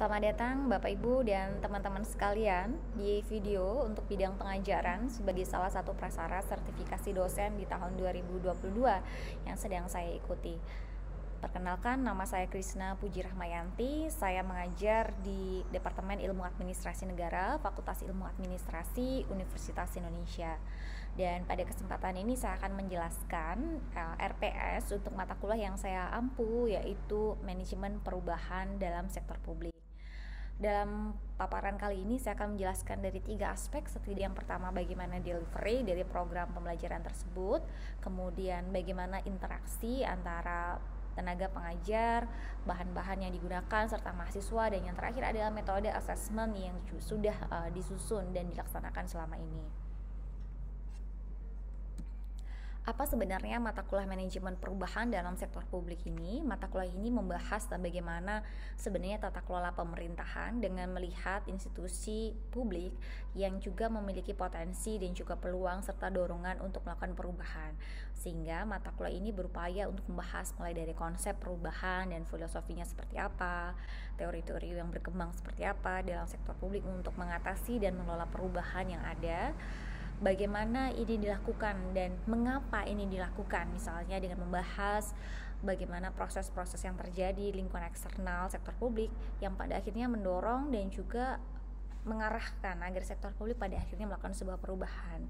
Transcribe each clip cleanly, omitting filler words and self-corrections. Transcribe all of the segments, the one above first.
Selamat datang Bapak Ibu dan teman-teman sekalian di video untuk bidang pengajaran sebagai salah satu prasyarat sertifikasi dosen di tahun 2022 yang sedang saya ikuti. Perkenalkan, nama saya Krisna Puji Rahmayanti. Saya mengajar di Departemen Ilmu Administrasi Negara, Fakultas Ilmu Administrasi, Universitas Indonesia. Dan pada kesempatan ini saya akan menjelaskan RPS untuk mata kuliah yang saya ampu, yaitu Manajemen Perubahan dalam Sektor Publik. Dalam paparan kali ini saya akan menjelaskan dari 3 aspek, seperti yang pertama bagaimana delivery dari program pembelajaran tersebut, kemudian bagaimana interaksi antara tenaga pengajar, bahan-bahan yang digunakan serta mahasiswa, dan yang terakhir adalah metode asesmen yang sudah disusun dan dilaksanakan selama ini. Apa sebenarnya mata kuliah manajemen perubahan dalam sektor publik ini? Mata kuliah ini membahas tentang bagaimana sebenarnya tata kelola pemerintahan dengan melihat institusi publik yang juga memiliki potensi dan juga peluang serta dorongan untuk melakukan perubahan. Sehingga mata kuliah ini berupaya untuk membahas mulai dari konsep perubahan dan filosofinya seperti apa, teori-teori yang berkembang seperti apa dalam sektor publik untuk mengatasi dan mengelola perubahan yang ada, bagaimana ini dilakukan dan mengapa ini dilakukan, misalnya dengan membahas bagaimana proses-proses yang terjadi di lingkungan eksternal sektor publik yang pada akhirnya mendorong dan juga mengarahkan agar sektor publik pada akhirnya melakukan sebuah perubahan.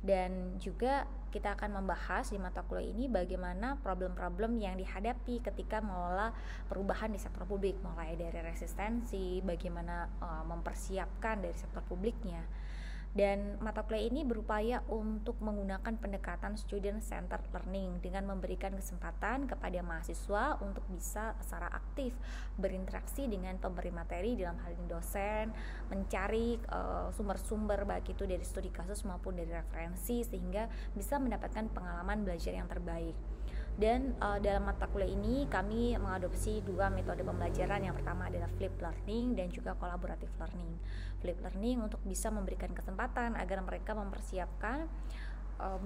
Dan juga kita akan membahas di mata kuliah ini bagaimana problem-problem yang dihadapi ketika mengelola perubahan di sektor publik, mulai dari resistensi, bagaimana mempersiapkan dari sektor publiknya. Dan mata kuliah ini berupaya untuk menggunakan pendekatan student centered learning dengan memberikan kesempatan kepada mahasiswa untuk bisa secara aktif berinteraksi dengan pemberi materi, dalam hal ini dosen, mencari sumber-sumber baik itu dari studi kasus maupun dari referensi, sehingga bisa mendapatkan pengalaman belajar yang terbaik. Dan dalam mata kuliah ini kami mengadopsi 2 metode pembelajaran. Yang pertama adalah flipped learning dan juga collaborative learning. Flipped learning untuk bisa memberikan kesempatan agar mereka mempersiapkan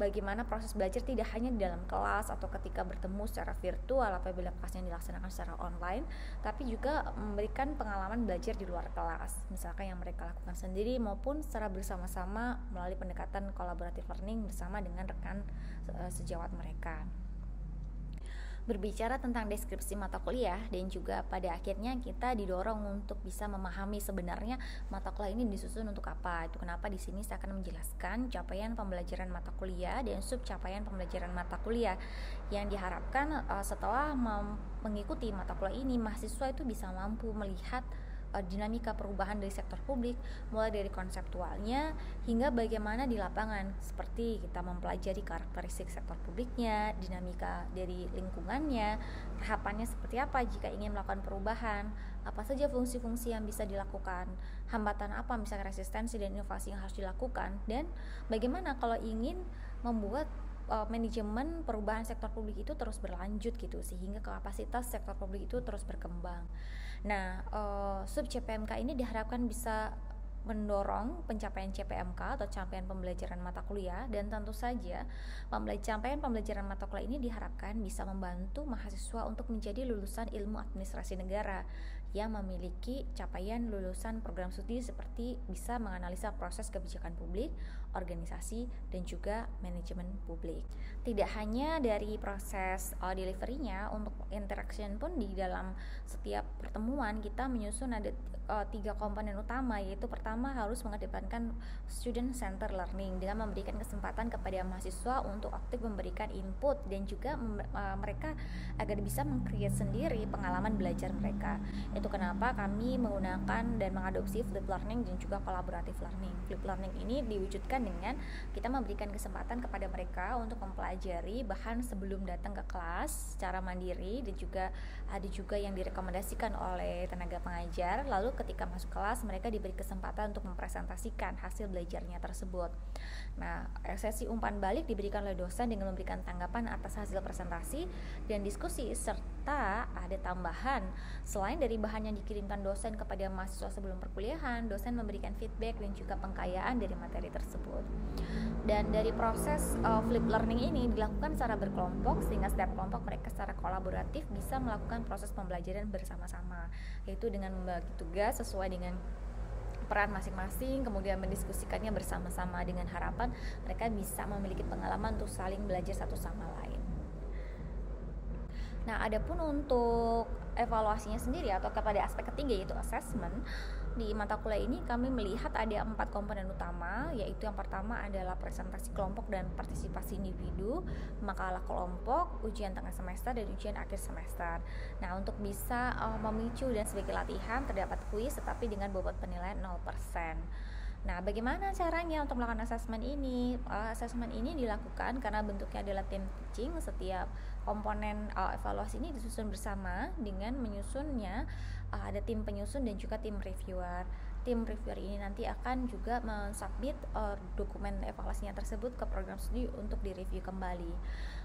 bagaimana proses belajar tidak hanya di dalam kelas atau ketika bertemu secara virtual apabila kelasnya dilaksanakan secara online, tapi juga memberikan pengalaman belajar di luar kelas, misalkan yang mereka lakukan sendiri maupun secara bersama-sama melalui pendekatan collaborative learning bersama dengan rekan sejawat mereka. Berbicara tentang deskripsi mata kuliah, dan juga pada akhirnya kita didorong untuk bisa memahami sebenarnya mata kuliah ini disusun untuk apa. Itu kenapa di sini saya akan menjelaskan capaian pembelajaran mata kuliah dan sub capaian pembelajaran mata kuliah yang diharapkan setelah mengikuti mata kuliah ini, mahasiswa itu bisa mampu melihat dinamika perubahan dari sektor publik, mulai dari konseptualnya hingga bagaimana di lapangan, seperti kita mempelajari karakteristik sektor publiknya, dinamika dari lingkungannya, tahapannya seperti apa jika ingin melakukan perubahan, apa saja fungsi-fungsi yang bisa dilakukan, hambatan apa misalnya resistensi dan inovasi yang harus dilakukan, dan bagaimana kalau ingin membuat manajemen perubahan sektor publik itu terus berlanjut gitu, sehingga kapasitas sektor publik itu terus berkembang. Nah, sub CPMK ini diharapkan bisa mendorong pencapaian CPMK atau capaian pembelajaran mata kuliah, dan tentu saja capaian pembelajaran mata kuliah ini diharapkan bisa membantu mahasiswa untuk menjadi lulusan ilmu administrasi negara yang memiliki capaian lulusan program studi seperti bisa menganalisa proses kebijakan publik, organisasi, dan juga manajemen publik. Tidak hanya dari proses delivery-nya, untuk interaction pun di dalam setiap pertemuan kita menyusun ada 3 komponen utama, yaitu pertama harus mengedepankan student center learning dengan memberikan kesempatan kepada mahasiswa untuk aktif memberikan input dan juga mereka agar bisa meng-create sendiri pengalaman belajar mereka. Itu kenapa kami menggunakan dan mengadopsi flipped learning dan juga collaborative learning. Flipped learning ini diwujudkan dengan kita memberikan kesempatan kepada mereka untuk mempelajari bahan sebelum datang ke kelas secara mandiri, dan juga ada juga yang direkomendasikan oleh tenaga pengajar. Lalu ketika masuk kelas mereka diberi kesempatan untuk mempresentasikan hasil belajarnya tersebut. Nah, sesi umpan balik diberikan oleh dosen dengan memberikan tanggapan atas hasil presentasi dan diskusi ternyata ada tambahan. Selain dari bahan yang dikirimkan dosen kepada mahasiswa sebelum perkuliahan, dosen memberikan feedback dan juga pengkayaan dari materi tersebut. Dan dari proses flip learning ini dilakukan secara berkelompok, sehingga setiap kelompok mereka secara kolaboratif bisa melakukan proses pembelajaran bersama-sama, yaitu dengan membagi tugas sesuai dengan peran masing-masing, kemudian mendiskusikannya bersama-sama dengan harapan mereka bisa memiliki pengalaman untuk saling belajar satu sama lain. Nah, adapun untuk evaluasinya sendiri atau kepada aspek ketiga yaitu assessment, di mata kuliah ini kami melihat ada 4 komponen utama, yaitu yang pertama adalah presentasi kelompok dan partisipasi individu, makalah kelompok, ujian tengah semester, dan ujian akhir semester. Nah, untuk bisa memicu dan sebagai latihan terdapat kuis tetapi dengan bobot penilaian 0%. Nah, bagaimana caranya untuk melakukan asesmen ini? Asesmen ini dilakukan karena bentuknya adalah tim teaching. Setiap komponen evaluasi ini disusun bersama dengan menyusunnya ada tim penyusun dan juga tim reviewer. Tim reviewer ini nanti akan juga mensubmit dokumen evaluasinya tersebut ke program studi untuk direview kembali.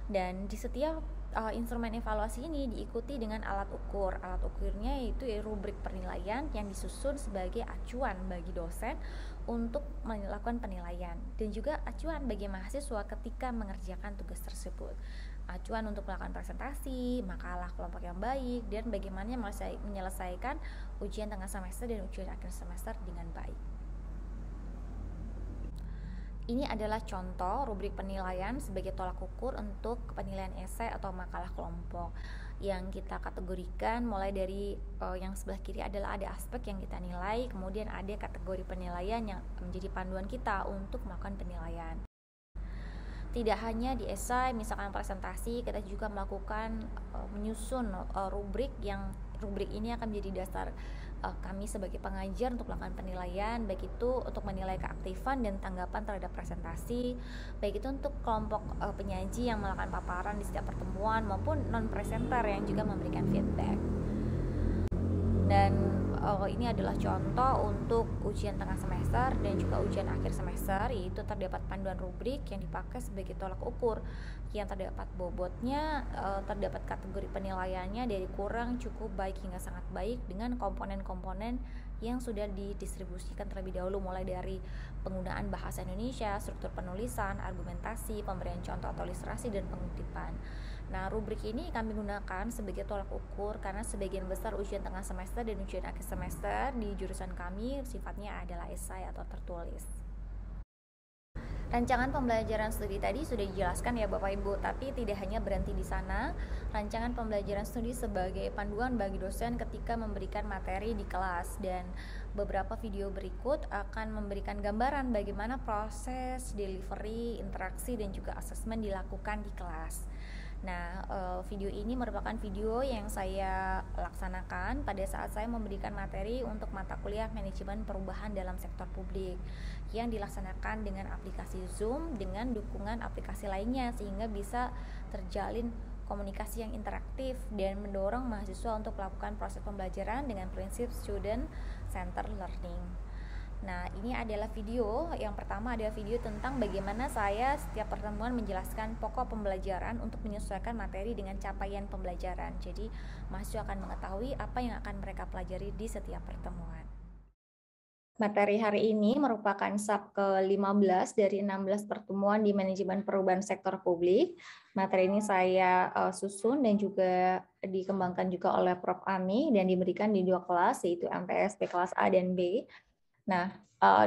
Dan di setiap instrumen evaluasi ini diikuti dengan alat ukur. Alat ukurnya yaitu rubrik penilaian yang disusun sebagai acuan bagi dosen untuk melakukan penilaian dan juga acuan bagi mahasiswa ketika mengerjakan tugas tersebut. Acuan untuk melakukan presentasi, makalah kelompok yang baik, dan bagaimana menyelesaikan ujian tengah semester dan ujian akhir semester dengan baik. Ini adalah contoh rubrik penilaian sebagai tolak ukur untuk penilaian esai atau makalah kelompok yang kita kategorikan, mulai dari yang sebelah kiri adalah ada aspek yang kita nilai, kemudian ada kategori penilaian yang menjadi panduan kita untuk melakukan penilaian. Tidak hanya di esai, misalkan presentasi, kita juga melakukan menyusun rubrik yang rubrik ini akan menjadi dasar kami sebagai pengajar untuk melakukan penilaian, baik itu untuk menilai keaktifan dan tanggapan terhadap presentasi, baik itu untuk kelompok penyaji yang melakukan paparan di setiap pertemuan maupun non-presenter yang juga memberikan feedback. Dan ini adalah contoh untuk ujian tengah semester dan juga ujian akhir semester, yaitu terdapat panduan rubrik yang dipakai sebagai tolak ukur yang terdapat bobotnya, terdapat kategori penilaiannya dari kurang, cukup, baik hingga sangat baik dengan komponen-komponen yang sudah didistribusikan terlebih dahulu, mulai dari penggunaan bahasa Indonesia, struktur penulisan, argumentasi, pemberian contoh atau ilustrasi, dan pengutipan. Nah, rubrik ini kami gunakan sebagai tolak ukur karena sebagian besar ujian tengah semester dan ujian akhir semester di jurusan kami sifatnya adalah esai atau tertulis. Rancangan pembelajaran studi tadi sudah dijelaskan ya Bapak Ibu, tapi tidak hanya berhenti di sana. Rancangan pembelajaran studi sebagai panduan bagi dosen ketika memberikan materi di kelas, dan beberapa video berikut akan memberikan gambaran bagaimana proses delivery, interaksi, dan juga asesmen dilakukan di kelas. Nah, video ini merupakan video yang saya laksanakan pada saat saya memberikan materi untuk mata kuliah manajemen perubahan dalam sektor publik yang dilaksanakan dengan aplikasi Zoom dengan dukungan aplikasi lainnya, sehingga bisa terjalin komunikasi yang interaktif dan mendorong mahasiswa untuk melakukan proses pembelajaran dengan prinsip student centered learning. Nah, ini adalah video. Yang pertama adalah video tentang bagaimana saya setiap pertemuan menjelaskan pokok pembelajaran untuk menyesuaikan materi dengan capaian pembelajaran. Jadi, mahasiswa akan mengetahui apa yang akan mereka pelajari di setiap pertemuan. Materi hari ini merupakan sub ke-15 dari 16 pertemuan di manajemen perubahan sektor publik. Materi ini saya susun dan juga dikembangkan juga oleh Prof. Ami dan diberikan di 2 kelas, yaitu MPSP kelas A dan B. Nah,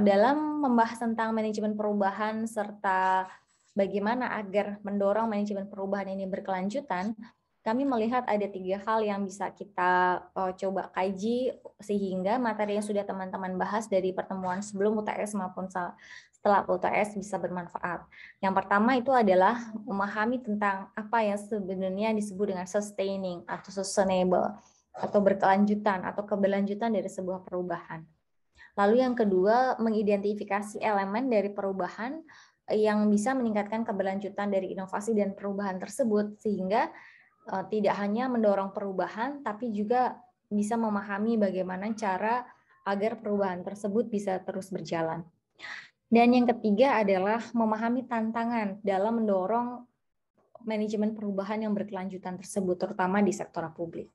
dalam membahas tentang manajemen perubahan serta bagaimana agar mendorong manajemen perubahan ini berkelanjutan, kami melihat ada 3 hal yang bisa kita coba kaji sehingga materi yang sudah teman-teman bahas dari pertemuan sebelum UTS maupun setelah UTS bisa bermanfaat. Yang pertama itu adalah memahami tentang apa yang sebenarnya disebut dengan sustaining atau sustainable atau berkelanjutan atau keberlanjutan dari sebuah perubahan. Lalu yang kedua, mengidentifikasi elemen dari perubahan yang bisa meningkatkan keberlanjutan dari inovasi dan perubahan tersebut, sehingga tidak hanya mendorong perubahan, tapi juga bisa memahami bagaimana cara agar perubahan tersebut bisa terus berjalan. Dan yang ketiga adalah memahami tantangan dalam mendorong manajemen perubahan yang berkelanjutan tersebut, terutama di sektor publik.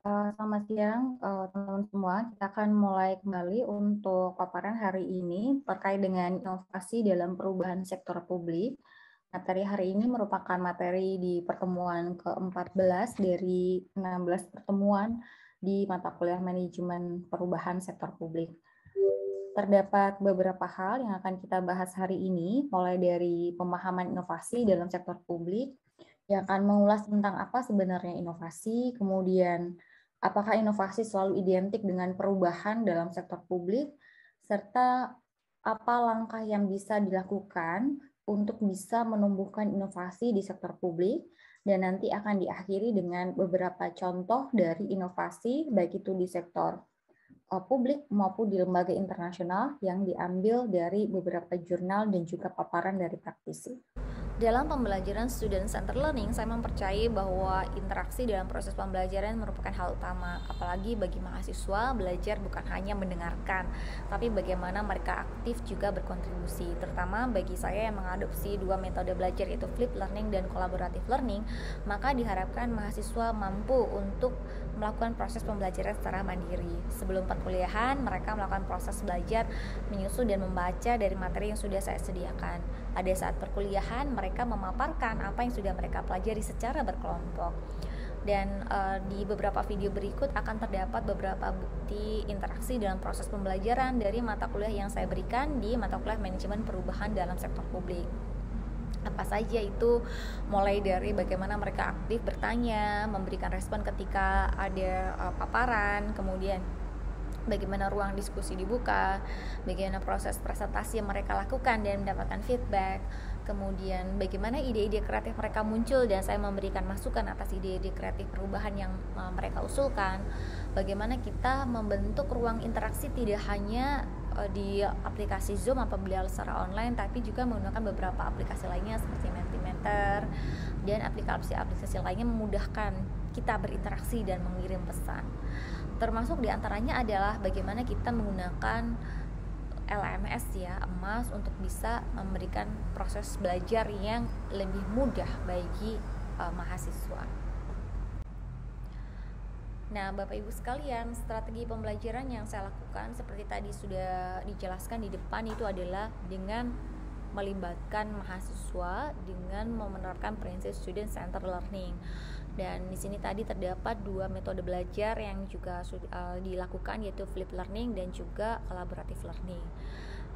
Selamat siang teman-teman semua. Kita akan mulai kembali untuk paparan hari ini terkait dengan inovasi dalam perubahan sektor publik. Materi hari ini merupakan materi di pertemuan ke-14 dari 16 pertemuan di mata kuliah manajemen perubahan sektor publik. Terdapat beberapa hal yang akan kita bahas hari ini, mulai dari pemahaman inovasi dalam sektor publik, yang akan mengulas tentang apa sebenarnya inovasi, kemudian apakah inovasi selalu identik dengan perubahan dalam sektor publik, serta apa langkah yang bisa dilakukan untuk bisa menumbuhkan inovasi di sektor publik, dan nanti akan diakhiri dengan beberapa contoh dari inovasi, baik itu di sektor publik maupun di lembaga internasional yang diambil dari beberapa jurnal dan juga paparan dari praktisi. Dalam pembelajaran student center learning, saya mempercayai bahwa interaksi dalam proses pembelajaran merupakan hal utama, apalagi bagi mahasiswa. Belajar bukan hanya mendengarkan, tapi bagaimana mereka aktif juga berkontribusi. Terutama bagi saya yang mengadopsi dua metode belajar, yaitu flipped learning dan collaborative learning, maka diharapkan mahasiswa mampu untuk melakukan proses pembelajaran secara mandiri. Sebelum perkuliahan, mereka melakukan proses belajar, menyusun dan membaca dari materi yang sudah saya sediakan. Pada saat perkuliahan, mereka memaparkan apa yang sudah mereka pelajari secara berkelompok. Dan di beberapa video berikut akan terdapat beberapa bukti interaksi dalam proses pembelajaran dari mata kuliah yang saya berikan di mata kuliah manajemen perubahan dalam sektor publik. Apa saja itu, mulai dari bagaimana mereka aktif bertanya, memberikan respon ketika ada paparan, kemudian bagaimana ruang diskusi dibuka, bagaimana proses presentasi yang mereka lakukan dan mendapatkan feedback, kemudian bagaimana ide-ide kreatif mereka muncul dan saya memberikan masukan atas ide-ide kreatif perubahan yang mereka usulkan, bagaimana kita membentuk ruang interaksi tidak hanya di aplikasi Zoom apabila secara online, tapi juga menggunakan beberapa aplikasi lainnya seperti Mentimeter dan aplikasi-aplikasi lainnya memudahkan kita berinteraksi dan mengirim pesan. Termasuk diantaranya adalah bagaimana kita menggunakan LMS ya, emas, untuk bisa memberikan proses belajar yang lebih mudah bagi mahasiswa. Nah, Bapak Ibu sekalian, strategi pembelajaran yang saya lakukan seperti tadi sudah dijelaskan di depan itu adalah dengan melibatkan mahasiswa dengan menerapkan prinsip student center learning. Dan di sini tadi terdapat dua metode belajar yang juga dilakukan, yaitu flipped learning dan juga collaborative learning.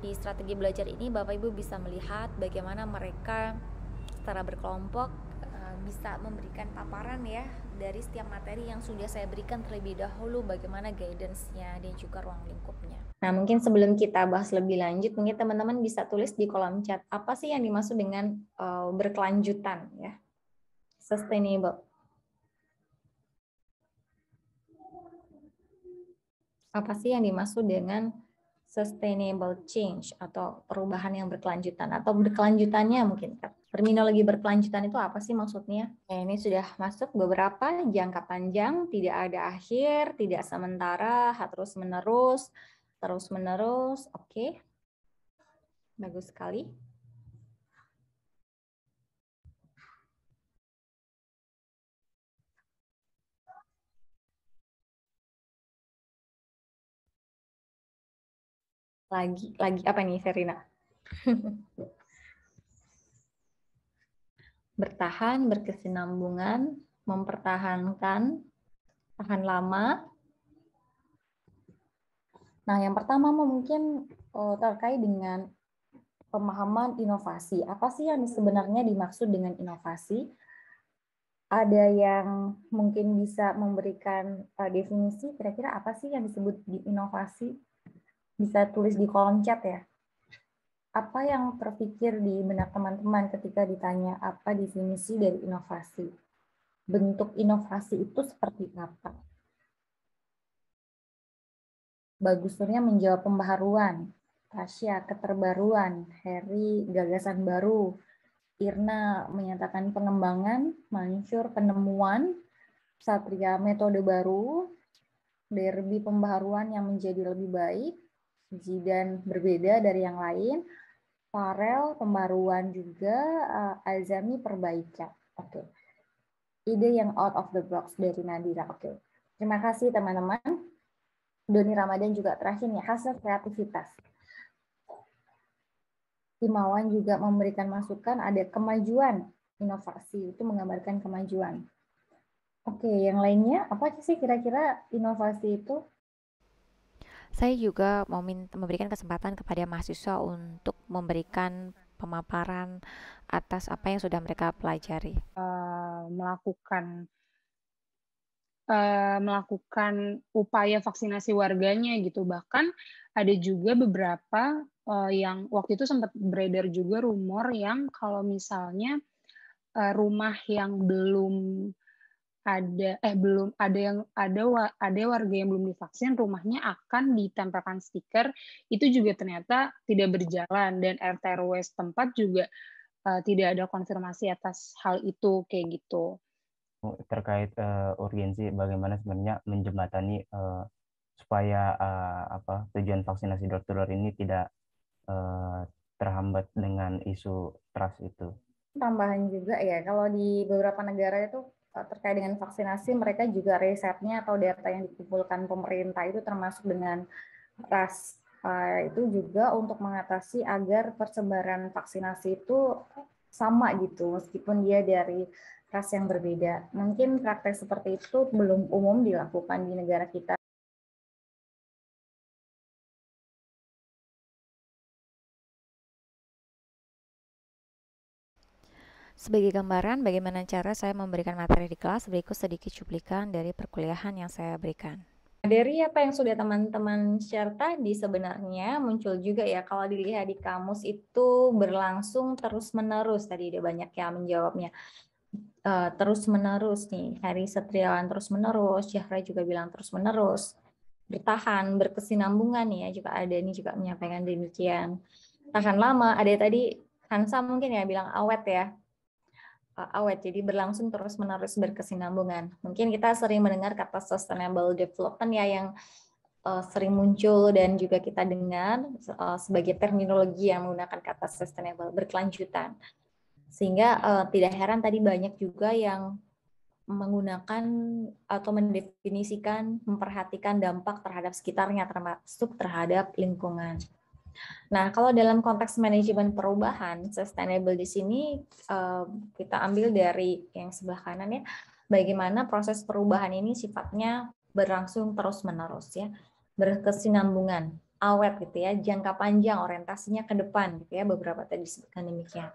Di strategi belajar ini Bapak Ibu bisa melihat bagaimana mereka secara berkelompok bisa memberikan paparan ya dari setiap materi yang sudah saya berikan terlebih dahulu, bagaimana guidance-nya dan juga ruang lingkupnya. Nah, mungkin sebelum kita bahas lebih lanjut, mungkin teman-teman bisa tulis di kolom chat apa sih yang dimaksud dengan berkelanjutan ya, sustainable. Apa sih yang dimaksud dengan sustainable change atau perubahan yang berkelanjutan atau berkelanjutannya mungkin. Terminologi berkelanjutan itu apa sih maksudnya? Ya, ini sudah masuk beberapa, jangka panjang, tidak ada akhir, tidak sementara, terus-menerus, terus-menerus. Oke. Bagus sekali. Lagi apa nih, Verina? Bertahan, berkesinambungan, mempertahankan, tahan lama. Nah, yang pertama mungkin terkait dengan pemahaman inovasi. Apa sih yang sebenarnya dimaksud dengan inovasi? Ada yang mungkin bisa memberikan definisi, kira-kira apa sih yang disebut di inovasi? Bisa tulis di kolom chat ya. Apa yang terpikir di benak teman-teman ketika ditanya apa definisi dari inovasi? Bentuk inovasi itu seperti apa? Bagusnya menjawab pembaharuan. Tasya, keterbaruan. Heri, gagasan baru. Irna menyatakan pengembangan. Mansur, penemuan. Satria, metode baru. Derby, pembaharuan yang menjadi lebih baik. Zidan, berbeda dari yang lain. Farel pembaruan juga, Azami perbaikan. Oke. Ide yang out of the box dari Nadira. Oke. Terima kasih teman-teman. Doni Ramadan juga terakhir nih, hasil kreativitas. Himawan juga memberikan masukan, ada kemajuan, inovasi, itu menggambarkan kemajuan. Oke, yang lainnya, apa sih kira-kira inovasi itu? Saya juga mau memberikan kesempatan kepada mahasiswa untuk memberikan pemaparan atas apa yang sudah mereka pelajari. Melakukan upaya vaksinasi warganya gitu. Bahkan ada juga beberapa yang waktu itu sempat beredar juga rumor yang kalau misalnya rumah yang belum ada warga yang belum divaksin, rumahnya akan ditempelkan stiker, itu juga ternyata tidak berjalan, dan RT RW setempat juga tidak ada konfirmasi atas hal itu kayak gitu. Terkait urgensi bagaimana sebenarnya menjembatani supaya tujuan vaksinasi door to door ini tidak terhambat dengan isu trust itu. Tambahan juga ya, kalau di beberapa negara itu terkait dengan vaksinasi, mereka juga risetnya atau data yang dikumpulkan pemerintah itu termasuk dengan ras. Itu juga untuk mengatasi agar persebaran vaksinasi itu sama gitu, meskipun dia dari ras yang berbeda. Mungkin praktek seperti itu belum umum dilakukan di negara kita. Sebagai gambaran bagaimana cara saya memberikan materi di kelas, berikut sedikit cuplikan dari perkuliahan yang saya berikan. Dari apa yang sudah teman-teman share tadi, sebenarnya muncul juga ya, kalau dilihat di kamus itu berlangsung terus-menerus. Tadi ada banyak yang menjawabnya. Terus-menerus nih, Heri Setriawan terus-menerus, Syahra juga bilang terus-menerus. Bertahan, berkesinambungan ya, juga ada ini juga menyampaikan demikian. Tahan lama, ada tadi Hansa mungkin ya bilang awet ya. Awet, jadi berlangsung terus-menerus berkesinambungan. Mungkin kita sering mendengar kata sustainable development ya, yang sering muncul dan juga kita dengar sebagai terminologi yang menggunakan kata sustainable, berkelanjutan. Sehingga tidak heran tadi banyak juga yang menggunakan atau mendefinisikan, memperhatikan dampak terhadap sekitarnya, termasuk terhadap lingkungan. Nah, kalau dalam konteks manajemen perubahan, sustainable di sini kita ambil dari yang sebelah kanan ya, bagaimana proses perubahan ini sifatnya berlangsung terus-menerus ya, berkesinambungan, awet gitu ya, jangka panjang, orientasinya ke depan gitu ya, beberapa tadi disebutkan demikian.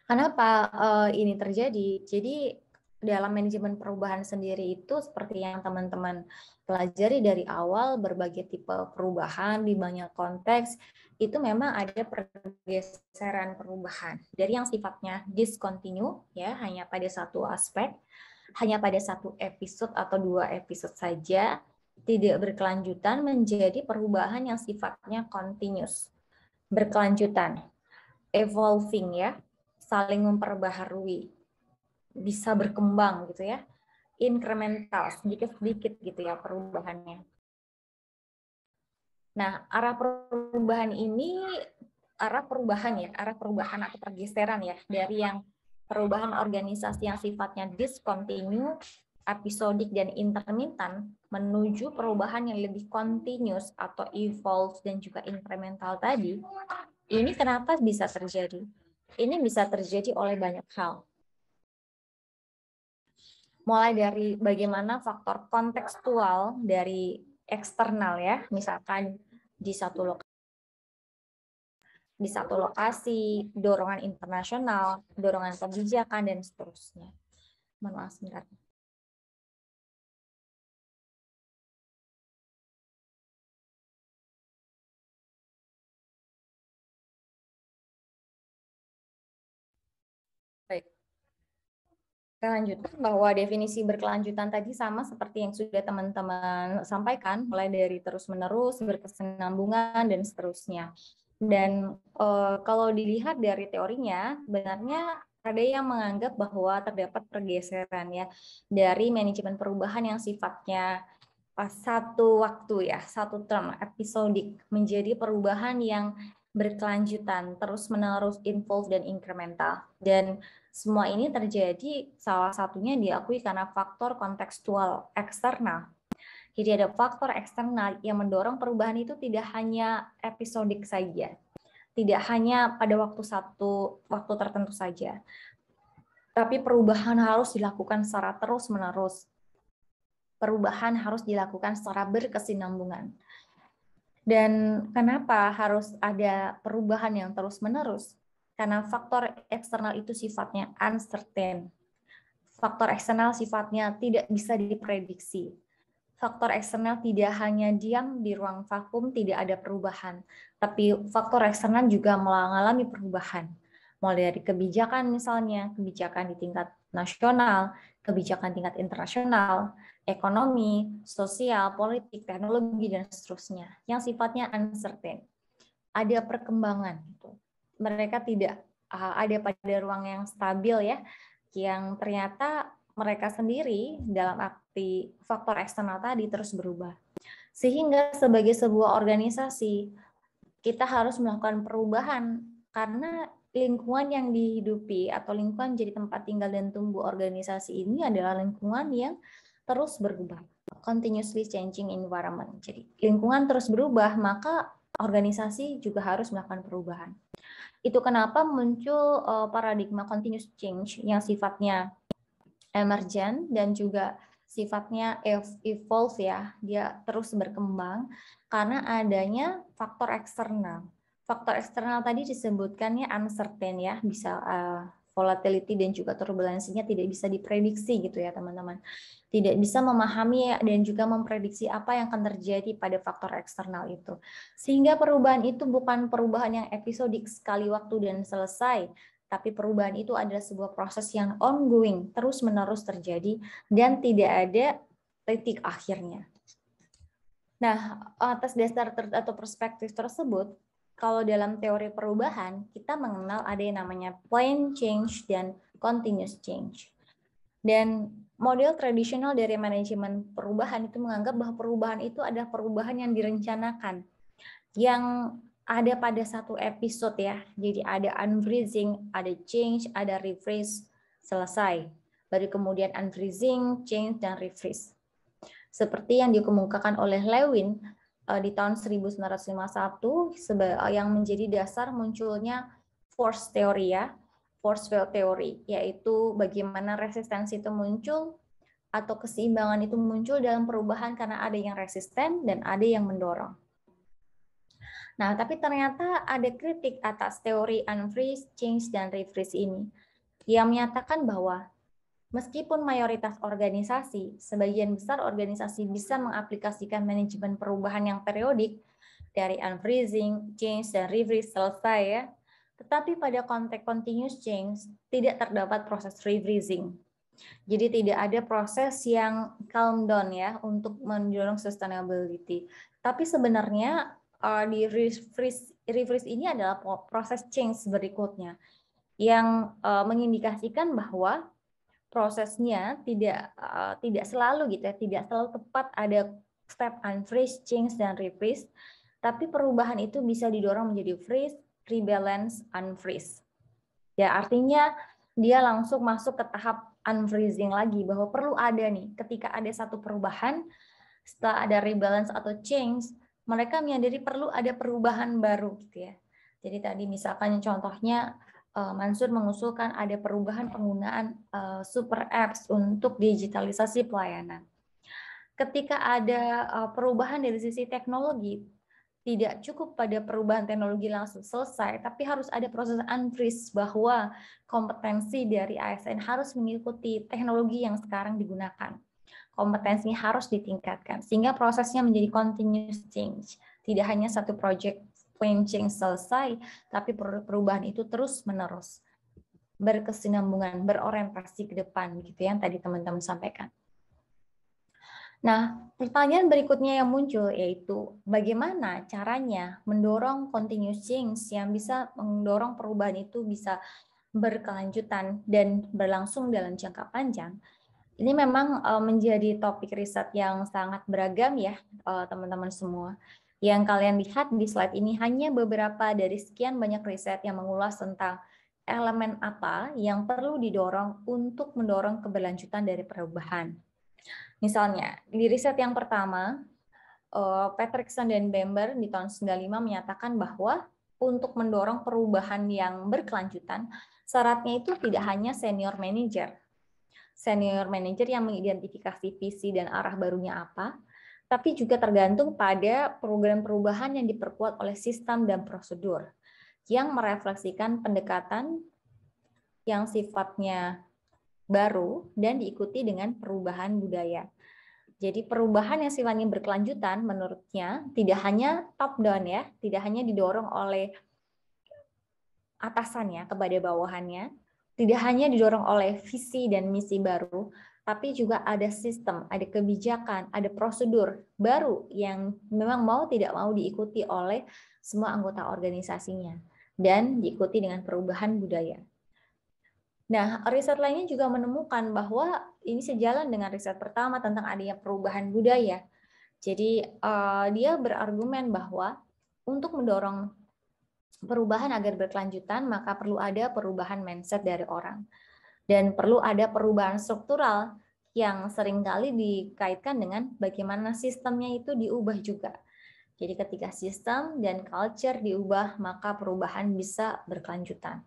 Kenapa ini terjadi? Jadi dalam manajemen perubahan sendiri itu seperti yang teman-teman pelajari dari awal, berbagai tipe perubahan di banyak konteks itu memang ada pergeseran perubahan dari yang sifatnya discontinue ya, hanya pada satu aspek, hanya pada satu episode atau 2 episode saja, tidak berkelanjutan, menjadi perubahan yang sifatnya continuous, berkelanjutan, evolving ya, saling memperbaharui, bisa berkembang gitu ya, incremental, sedikit-sedikit gitu ya perubahannya. Nah, arah perubahan ini, arah perubahan atau pergeseran ya, dari yang perubahan organisasi yang sifatnya discontinue, episodik dan intermittent, menuju perubahan yang lebih continuous atau evolve dan juga incremental tadi. Ini kenapa bisa terjadi? Ini bisa terjadi oleh banyak hal. Mulai dari bagaimana faktor kontekstual dari eksternal ya, misalkan di satu lokasi, dorongan internasional, dorongan kebijakan dan seterusnya. Mohon maaf sebentar. Baik. Kita lanjutkan bahwa definisi berkelanjutan tadi sama seperti yang sudah teman-teman sampaikan, mulai dari terus-menerus, berkesinambungan, dan seterusnya. Dan kalau dilihat dari teorinya, benarnya ada yang menganggap bahwa terdapat pergeseran ya dari manajemen perubahan yang sifatnya satu waktu ya, satu term, episodik, menjadi perubahan yang berkelanjutan, terus-menerus, involve dan incremental. Dan semua ini terjadi salah satunya diakui karena faktor kontekstual eksternal. Jadi ada faktor eksternal yang mendorong perubahan itu tidak hanya episodik saja, tidak hanya pada waktu tertentu saja, tapi perubahan harus dilakukan secara terus-menerus. Perubahan harus dilakukan secara berkesinambungan. Dan kenapa harus ada perubahan yang terus-menerus? Karena faktor eksternal itu sifatnya uncertain. Faktor eksternal sifatnya tidak bisa diprediksi. Faktor eksternal tidak hanya diam di ruang vakum, tidak ada perubahan. Tapi faktor eksternal juga mengalami perubahan. Mulai dari kebijakan misalnya, kebijakan di tingkat nasional, kebijakan tingkat internasional, ekonomi, sosial, politik, teknologi, dan seterusnya, yang sifatnya uncertain. Ada perkembangan. Mereka tidak ada pada ruang yang stabil ya, yang ternyata mereka sendiri dalam arti faktor eksternal tadi terus berubah. Sehingga sebagai sebuah organisasi, kita harus melakukan perubahan karena lingkungan yang dihidupi atau lingkungan jadi tempat tinggal dan tumbuh organisasi ini adalah lingkungan yang terus berubah, continuously changing environment. Jadi lingkungan terus berubah, maka organisasi juga harus melakukan perubahan. Itu kenapa muncul paradigma continuous change yang sifatnya emergent dan juga sifatnya evolve ya, dia terus berkembang karena adanya faktor eksternal. Faktor eksternal tadi disebutkannya uncertain ya, bisa volatility dan juga turbulensinya tidak bisa diprediksi gitu ya teman-teman. Tidak bisa memahami dan juga memprediksi apa yang akan terjadi pada faktor eksternal itu. Sehingga perubahan itu bukan perubahan yang episodik sekali waktu dan selesai, tapi perubahan itu adalah sebuah proses yang ongoing, terus-menerus terjadi dan tidak ada titik akhirnya. Nah, atas dasar atau perspektif tersebut, kalau dalam teori perubahan, kita mengenal ada yang namanya planned change dan continuous change. Dan model tradisional dari manajemen perubahan itu menganggap bahwa perubahan itu adalah perubahan yang direncanakan, yang ada pada satu episode ya. Jadi ada unfreezing, ada change, ada refreeze, selesai. Baru kemudian unfreezing, change, dan refreeze. Seperti yang dikemukakan oleh Lewin di tahun 1951 yang menjadi dasar munculnya force theory ya, force field theory, yaitu bagaimana resistensi itu muncul atau keseimbangan itu muncul dalam perubahan karena ada yang resisten dan ada yang mendorong. Nah, tapi ternyata ada kritik atas teori unfreeze, change, dan refreeze ini yang menyatakan bahwa meskipun mayoritas organisasi, sebagian besar organisasi bisa mengaplikasikan manajemen perubahan yang periodik dari unfreezing, change, dan refreeze selesai ya, tetapi pada konteks continuous change tidak terdapat proses refreezing. Jadi tidak ada proses yang calm down ya untuk mendorong sustainability. Tapi sebenarnya di refreeze ini adalah proses change berikutnya yang mengindikasikan bahwa prosesnya tidak selalu gitu ya, tidak selalu tepat ada step unfreeze, change, dan refreeze, tapi perubahan itu bisa didorong menjadi freeze, rebalance, unfreeze. Ya artinya dia langsung masuk ke tahap unfreezing lagi, bahwa perlu ada nih ketika ada satu perubahan, setelah ada rebalance atau change, mereka menyadari perlu ada perubahan baru gitu ya. Jadi tadi misalkan contohnya Mansur mengusulkan ada perubahan penggunaan super apps untuk digitalisasi pelayanan. Ketika ada perubahan dari sisi teknologi, tidak cukup pada perubahan teknologi langsung selesai, tapi harus ada proses unfreeze bahwa kompetensi dari ASN harus mengikuti teknologi yang sekarang digunakan. Kompetensinya harus ditingkatkan, sehingga prosesnya menjadi continuous change. Tidak hanya satu project plan change selesai, tapi perubahan itu terus-menerus, berkesinambungan, berorientasi ke depan, gitu yang tadi teman-teman sampaikan. Nah, pertanyaan berikutnya yang muncul yaitu bagaimana caranya mendorong continuous change yang bisa mendorong perubahan itu bisa berkelanjutan dan berlangsung dalam jangka panjang. Ini memang menjadi topik riset yang sangat beragam ya teman-teman semua. Yang kalian lihat di slide ini hanya beberapa dari sekian banyak riset yang mengulas tentang elemen apa yang perlu didorong untuk mendorong keberlanjutan dari perubahan. Misalnya, di riset yang pertama, Patrickson dan Bamber di tahun 1995 menyatakan bahwa untuk mendorong perubahan yang berkelanjutan, syaratnya itu tidak hanya senior manager. Senior manager yang mengidentifikasi visi dan arah barunya apa, tapi juga tergantung pada program perubahan yang diperkuat oleh sistem dan prosedur yang merefleksikan pendekatan yang sifatnya baru dan diikuti dengan perubahan budaya. Jadi perubahan yang sifatnya berkelanjutan menurutnya tidak hanya top down ya, tidak hanya didorong oleh atasannya kepada bawahannya, tidak hanya didorong oleh visi dan misi baru, tapi juga ada sistem, ada kebijakan, ada prosedur baru yang memang mau tidak mau diikuti oleh semua anggota organisasinya dan diikuti dengan perubahan budaya. Nah, riset lainnya juga menemukan bahwa ini sejalan dengan riset pertama tentang adanya perubahan budaya. Jadi dia berargumen bahwa untuk mendorong perubahan agar berkelanjutan, maka perlu ada perubahan mindset dari orang. Dan perlu ada perubahan struktural yang seringkali dikaitkan dengan bagaimana sistemnya itu diubah juga. Jadi ketika sistem dan culture diubah, maka perubahan bisa berkelanjutan.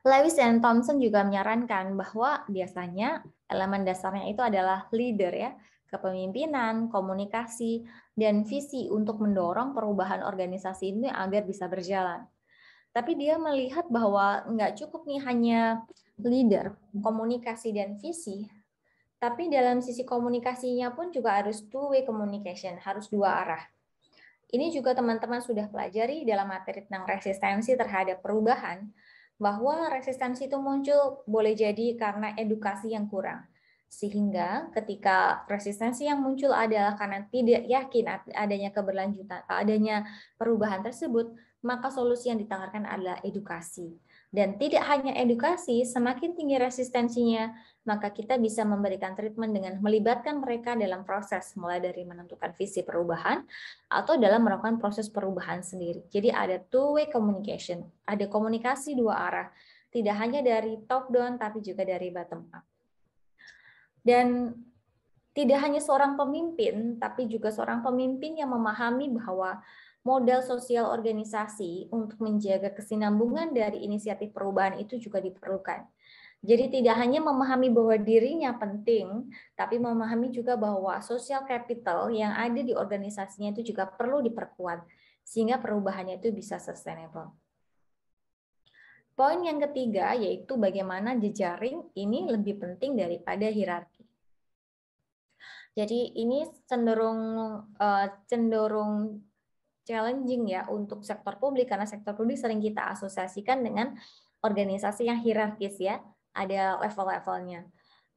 Lewis dan Thompson juga menyarankan bahwa biasanya elemen dasarnya itu adalah leader ya, kepemimpinan, komunikasi, dan visi untuk mendorong perubahan organisasi ini agar bisa berjalan. Tapi dia melihat bahwa nggak cukup nih hanya leader, komunikasi, dan visi, tapi dalam sisi komunikasinya pun juga harus two-way communication, harus dua arah. Ini juga teman-teman sudah pelajari dalam materi tentang resistensi terhadap perubahan, bahwa resistensi itu muncul boleh jadi karena edukasi yang kurang. Sehingga ketika resistensi yang muncul adalah karena tidak yakin adanya keberlanjutan, adanya perubahan tersebut, maka solusi yang ditawarkan adalah edukasi. Dan tidak hanya edukasi, semakin tinggi resistensinya, maka kita bisa memberikan treatment dengan melibatkan mereka dalam proses, mulai dari menentukan visi perubahan, atau dalam melakukan proses perubahan sendiri. Jadi ada two-way communication, ada komunikasi dua arah, tidak hanya dari top down, tapi juga dari bottom up. Dan tidak hanya seorang pemimpin, tapi juga seorang pemimpin yang memahami bahwa modal sosial organisasi untuk menjaga kesinambungan dari inisiatif perubahan itu juga diperlukan. Jadi tidak hanya memahami bahwa dirinya penting, tapi memahami juga bahwa social capital yang ada di organisasinya itu juga perlu diperkuat, sehingga perubahannya itu bisa sustainable. Poin yang ketiga yaitu bagaimana jejaring ini lebih penting daripada hierarki. Jadi ini cenderung challenging ya untuk sektor publik, karena sektor publik sering kita asosiasikan dengan organisasi yang hierarkis ya, ada level-levelnya.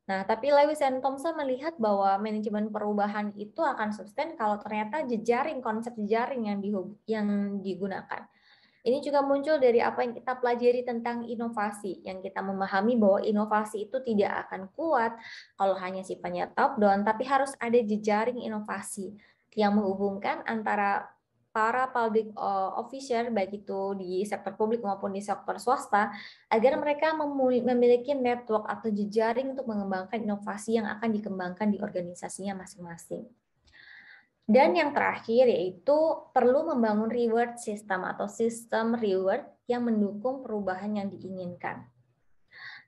Nah, tapi Lewis and Thompson melihat bahwa manajemen perubahan itu akan sustain kalau ternyata jejaring, konsep jejaring yang digunakan. Ini juga muncul dari apa yang kita pelajari tentang inovasi, yang kita memahami bahwa inovasi itu tidak akan kuat kalau hanya sifatnya top down, tapi harus ada jejaring inovasi yang menghubungkan antara para public officer, baik itu di sektor publik maupun di sektor swasta, agar mereka memiliki network atau jejaring untuk mengembangkan inovasi yang akan dikembangkan di organisasinya masing-masing. Dan yang terakhir yaitu perlu membangun reward system atau sistem reward yang mendukung perubahan yang diinginkan.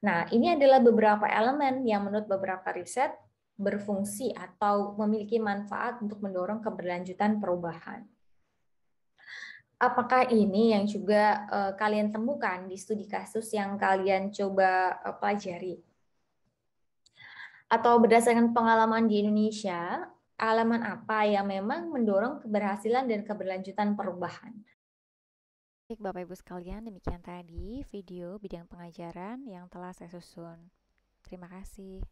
Nah, ini adalah beberapa elemen yang menurut beberapa riset berfungsi atau memiliki manfaat untuk mendorong keberlanjutan perubahan. Apakah ini yang juga kalian temukan di studi kasus yang kalian coba pelajari? Atau berdasarkan pengalaman di Indonesia, elemen apa yang memang mendorong keberhasilan dan keberlanjutan perubahan? Baik Bapak Ibu sekalian, demikian tadi video bidang pengajaran yang telah saya susun. Terima kasih.